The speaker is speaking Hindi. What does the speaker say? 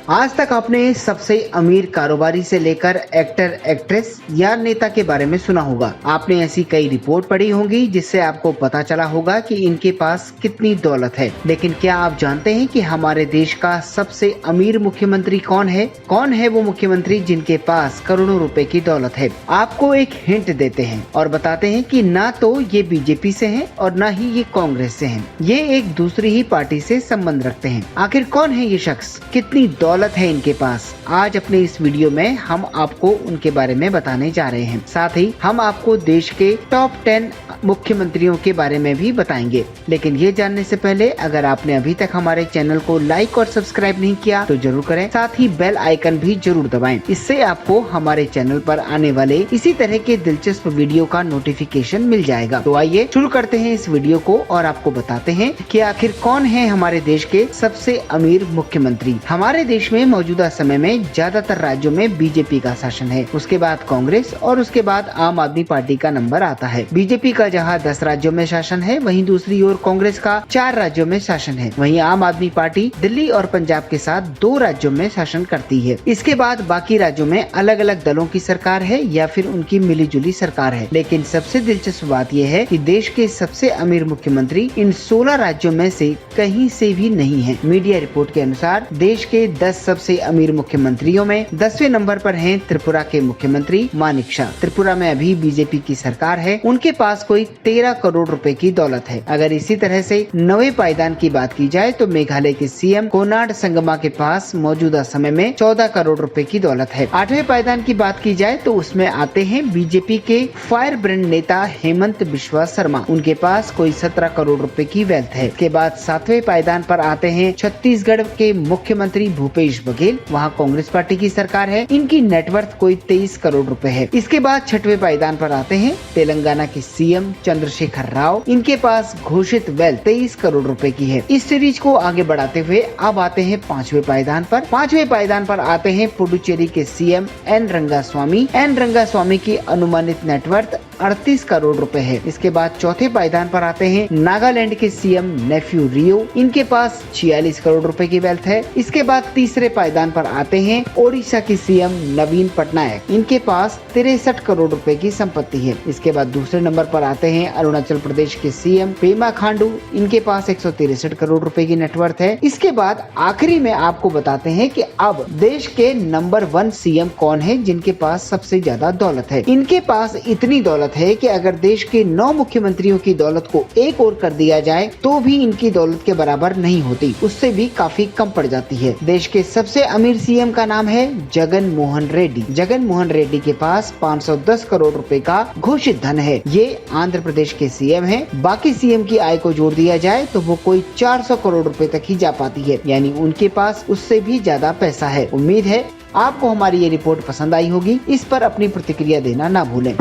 आज तक आपने सबसे अमीर कारोबारी से लेकर एक्टर, एक्ट्रेस या नेता के बारे में सुना होगा। आपने ऐसी कई रिपोर्ट पढ़ी होंगी जिससे आपको पता चला होगा कि इनके पास कितनी दौलत है। लेकिन क्या आप जानते हैं कि हमारे देश का सबसे अमीर मुख्यमंत्री कौन है? कौन है वो मुख्यमंत्री जिनके पास करोड़ों रुपए की दौलत है? आपको एक हिंट देते हैं और बताते हैं कि ना तो ये बीजेपी से हैं और ना ही ये कांग्रेस से हैं। ये एक दूसरी ही पार्टी से संबंध रखते हैं। आखिर कौन है ये शख्स? कितनी दौलत है इनके पास? आज अपने इस वीडियो में हम आपको उनके बारे में बताने जा रहे हैं। साथ ही हम आपको देश के टॉप 10 मुख्यमंत्रियों के बारे में भी बताएंगे। लेकिन ये जानने से पहले अगर आपने अभी तक हमारे चैनल को लाइक और सब्सक्राइब नहीं किया तो जरूर करें। साथ ही बेल आइकन भी जरूर दबाएं। इससे आपको हमारे चैनल पर आने वाले इसी तरह के दिलचस्प वीडियो का नोटिफिकेशन मिल जाएगा। तो आइए शुरू करते हैं इस वीडियो को और आपको बताते हैं कि आखिर कौन है हमारे देश के सबसे अमीर मुख्यमंत्री। हमारे देश में मौजूदा समय में ज्यादातर राज्यों में बीजेपी का शासन है, उसके बाद कांग्रेस और उसके बाद आम आदमी पार्टी का नंबर आता है। बीजेपी का जहां 10 राज्यों में शासन है, वहीं दूसरी ओर कांग्रेस का 4 राज्यों में शासन है। वहीं आम आदमी पार्टी दिल्ली और पंजाब के साथ 2 राज्यों में शासन करती है। इसके बाद बाकी राज्यों में अलग अलग दलों की सरकार है या फिर उनकी मिलीजुली सरकार है। लेकिन सबसे दिलचस्प बात यह है कि देश के सबसे अमीर मुख्यमंत्री इन 16 राज्यों में से कहीं से भी नहीं है। मीडिया रिपोर्ट के अनुसार देश के 10 सबसे अमीर मुख्यमंत्रियों में 10वें नंबर पर हैं त्रिपुरा के मुख्यमंत्री मानिक शाह। त्रिपुरा में अभी बीजेपी की सरकार है। उनके पास कोई 13 करोड़ रुपए की दौलत है। अगर इसी तरह से 9वें पायदान की बात की जाए तो मेघालय के सीएम कोनार्ड संगमा के पास मौजूदा समय में 14 करोड़ रुपए की दौलत है। 8वें पायदान की बात की जाए तो उसमें आते हैं बीजेपी के फायर ब्रांड नेता हेमंत बिश्वा शर्मा। उनके पास कोई 17 करोड़ रुपए की वेल्थ है। इसके बाद 7वें पायदान पर आते हैं छत्तीसगढ़ के मुख्यमंत्री भूपेश बघेल। वहाँ कांग्रेस पार्टी की सरकार है। इनकी नेटवर्थ कोई 23 करोड़ रुपए है। इसके बाद 6वें पायदान पर आते हैं तेलंगाना के सीएम चंद्रशेखर राव। इनके पास घोषित वेल्थ 23 करोड़ रुपए की है। इस सीरीज को आगे बढ़ाते हुए अब आते हैं 5वें पायदान पर। 5वें पायदान पर आते हैं पुडुचेरी के CM N Rangaswamy. N Rangaswamy की अनुमानित नेटवर्थ 38 करोड़ रुपए है। इसके बाद 4थे पायदान पर आते हैं नागालैंड के सीएम नेफ्यू रियो। इनके पास 46 करोड़ रुपए की वेल्थ है। इसके बाद 3रे पायदान पर आते हैं ओडिशा के सीएम नवीन पटनायक। इनके पास 63 करोड़ रुपए की संपत्ति है। इसके बाद दूसरे नंबर पर आते हैं अरुणाचल प्रदेश के सीएम पेमा खांडू। इनके पास 163 करोड़ रुपए की नेटवर्थ है। इसके बाद आखिरी में आपको बताते हैं कि अब देश के नंबर 1 सीएम कौन है जिनके पास सबसे ज्यादा दौलत है। इनके पास इतनी दौलत है कि अगर देश के 9 मुख्यमंत्रियों की दौलत को एक और कर दिया जाए तो भी इनकी दौलत के बराबर नहीं होती, उससे भी काफी कम पड़ जाती है। देश के सबसे अमीर सीएम का नाम है जगन मोहन रेड्डी। जगन मोहन रेड्डी के पास 510 करोड़ रुपए का घोषित धन है। ये आंध्र प्रदेश के सीएम हैं। बाकी सीएम की आय को जोड़ दिया जाए तो वो कोई 400 करोड़ रुपए तक ही जा पाती है, यानी उनके पास उससे भी ज्यादा पैसा है। उम्मीद है आपको हमारी ये रिपोर्ट पसंद आई होगी। इस पर अपनी प्रतिक्रिया देना ना भूलें।